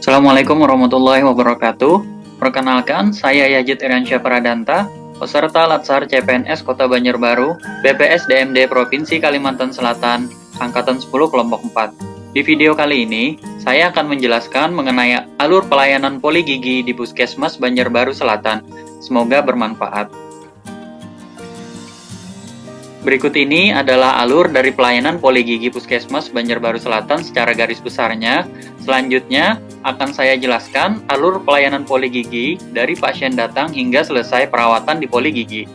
Assalamualaikum warahmatullahi wabarakatuh. Perkenalkan, saya Yajid Iriansyah Pradanta, peserta Latsar CPNS Kota Banjarbaru, BPS DMD Provinsi Kalimantan Selatan, Angkatan 10 Kelompok 4. Di video kali ini, saya akan menjelaskan mengenai alur pelayanan poli gigi di Puskesmas Banjarbaru Selatan. Semoga bermanfaat. Berikut ini adalah alur dari pelayanan poli gigi Puskesmas Banjarbaru Selatan secara garis besarnya. Selanjutnya, akan saya jelaskan alur pelayanan poli gigi dari pasien datang hingga selesai perawatan di poli gigi.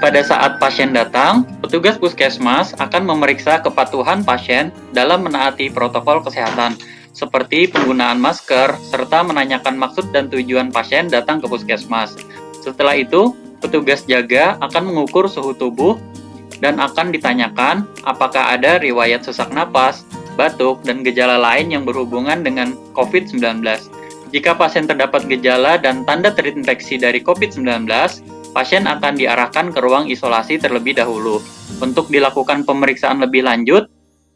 Pada saat pasien datang, petugas puskesmas akan memeriksa kepatuhan pasien dalam menaati protokol kesehatan, seperti penggunaan masker, serta menanyakan maksud dan tujuan pasien datang ke puskesmas. Setelah itu, petugas jaga akan mengukur suhu tubuh dan akan ditanyakan apakah ada riwayat sesak napas, batuk, dan gejala lain yang berhubungan dengan COVID-19. Jika pasien terdapat gejala dan tanda terinfeksi dari COVID-19, pasien akan diarahkan ke ruang isolasi terlebih dahulu untuk dilakukan pemeriksaan lebih lanjut.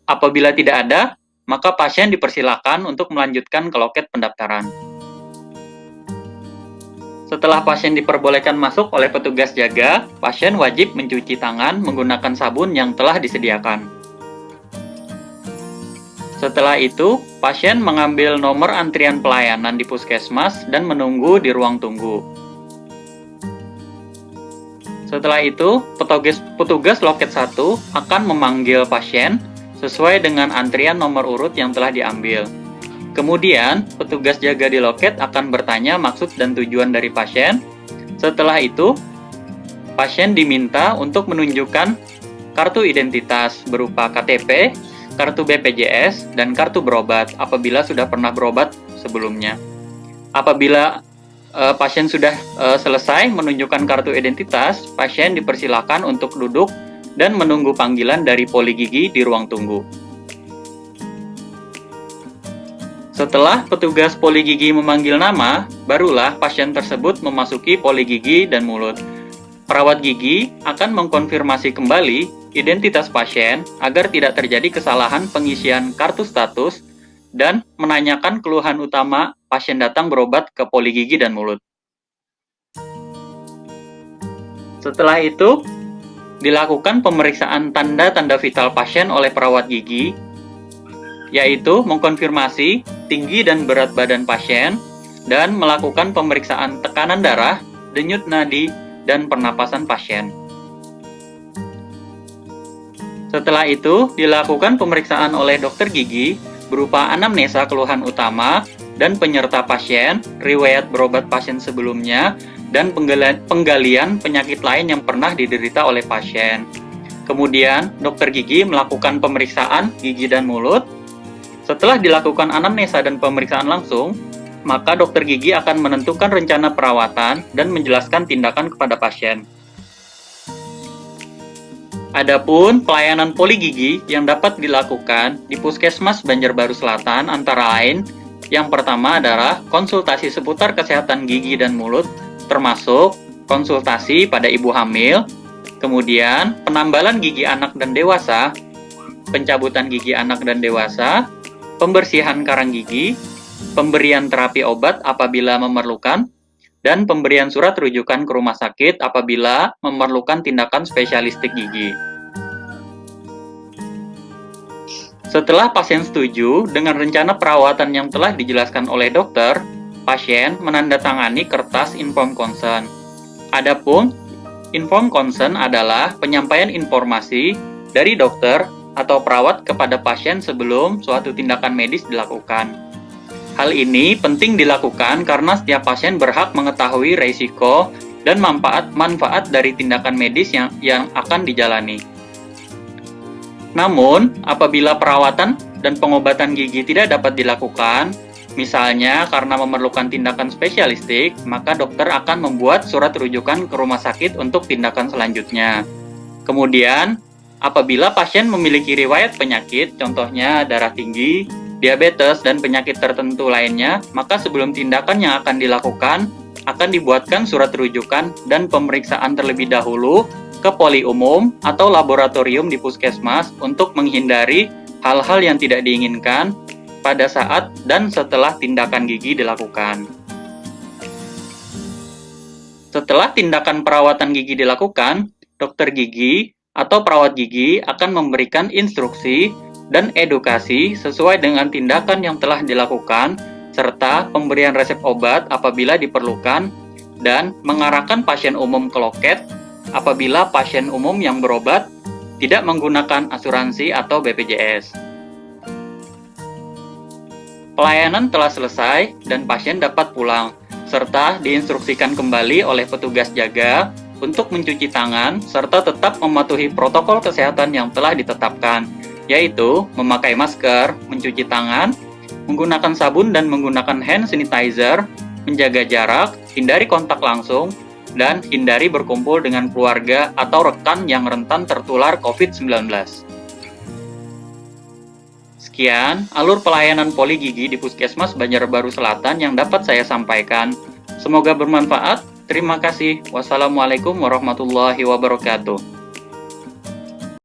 Apabila tidak ada, maka pasien dipersilakan untuk melanjutkan ke loket pendaftaran. Setelah pasien diperbolehkan masuk oleh petugas jaga, pasien wajib mencuci tangan menggunakan sabun yang telah disediakan. Setelah itu, pasien mengambil nomor antrian pelayanan di puskesmas dan menunggu di ruang tunggu. Setelah itu, petugas loket 1 akan memanggil pasien sesuai dengan antrian nomor urut yang telah diambil. Kemudian, petugas jaga di loket akan bertanya maksud dan tujuan dari pasien. Setelah itu, pasien diminta untuk menunjukkan kartu identitas berupa KTP, kartu BPJS, dan kartu berobat apabila sudah pernah berobat sebelumnya. Apabila pasien sudah selesai menunjukkan kartu identitas, pasien dipersilakan untuk duduk dan menunggu panggilan dari poli gigi di ruang tunggu. Setelah petugas poli gigi memanggil nama, barulah pasien tersebut memasuki poli gigi dan mulut. Perawat gigi akan mengkonfirmasi kembali identitas pasien agar tidak terjadi kesalahan pengisian kartu status dan menanyakan keluhan utama pasien datang berobat ke poli gigi dan mulut. Setelah itu, dilakukan pemeriksaan tanda-tanda vital pasien oleh perawat gigi, yaitu mengkonfirmasi tinggi dan berat badan pasien dan melakukan pemeriksaan tekanan darah, denyut nadi, dan pernapasan pasien. Setelah itu, dilakukan pemeriksaan oleh dokter gigi berupa anamnesa keluhan utama dan penyerta pasien, riwayat berobat pasien sebelumnya, dan penggalian penyakit lain yang pernah diderita oleh pasien. Kemudian, dokter gigi melakukan pemeriksaan gigi dan mulut. Setelah dilakukan anamnesa dan pemeriksaan langsung, maka dokter gigi akan menentukan rencana perawatan dan menjelaskan tindakan kepada pasien. Adapun pelayanan poli gigi yang dapat dilakukan di Puskesmas Banjarbaru Selatan antara lain, yang pertama adalah konsultasi seputar kesehatan gigi dan mulut, termasuk konsultasi pada ibu hamil, kemudian penambalan gigi anak dan dewasa, pencabutan gigi anak dan dewasa, pembersihan karang gigi, pemberian terapi obat apabila memerlukan, dan pemberian surat rujukan ke rumah sakit apabila memerlukan tindakan spesialistik gigi. Setelah pasien setuju dengan rencana perawatan yang telah dijelaskan oleh dokter, pasien menandatangani kertas inform consent. Adapun inform consent adalah penyampaian informasi dari dokter atau perawat kepada pasien sebelum suatu tindakan medis dilakukan. Hal ini penting dilakukan karena setiap pasien berhak mengetahui risiko dan manfaat dari tindakan medis yang akan dijalani. Namun, apabila perawatan dan pengobatan gigi tidak dapat dilakukan, misalnya karena memerlukan tindakan spesialistik, maka dokter akan membuat surat rujukan ke rumah sakit untuk tindakan selanjutnya. Kemudian, apabila pasien memiliki riwayat penyakit, contohnya darah tinggi, diabetes, dan penyakit tertentu lainnya, maka sebelum tindakan yang akan dilakukan, akan dibuatkan surat rujukan dan pemeriksaan terlebih dahulu ke poli umum atau laboratorium di puskesmas untuk menghindari hal-hal yang tidak diinginkan pada saat dan setelah tindakan gigi dilakukan. Setelah tindakan perawatan gigi dilakukan, dokter gigi atau perawat gigi akan memberikan instruksi dan edukasi sesuai dengan tindakan yang telah dilakukan, serta pemberian resep obat apabila diperlukan, dan mengarahkan pasien umum ke loket apabila pasien umum yang berobat tidak menggunakan asuransi atau BPJS. Pelayanan telah selesai dan pasien dapat pulang, serta diinstruksikan kembali oleh petugas jaga untuk mencuci tangan serta tetap mematuhi protokol kesehatan yang telah ditetapkan, yaitu memakai masker, mencuci tangan, menggunakan sabun dan menggunakan hand sanitizer, menjaga jarak, hindari kontak langsung, dan hindari berkumpul dengan keluarga atau rekan yang rentan tertular COVID-19. Sekian alur pelayanan poli gigi di Puskesmas Banjarbaru Selatan yang dapat saya sampaikan. Semoga bermanfaat. Terima kasih. Wassalamualaikum warahmatullahi wabarakatuh.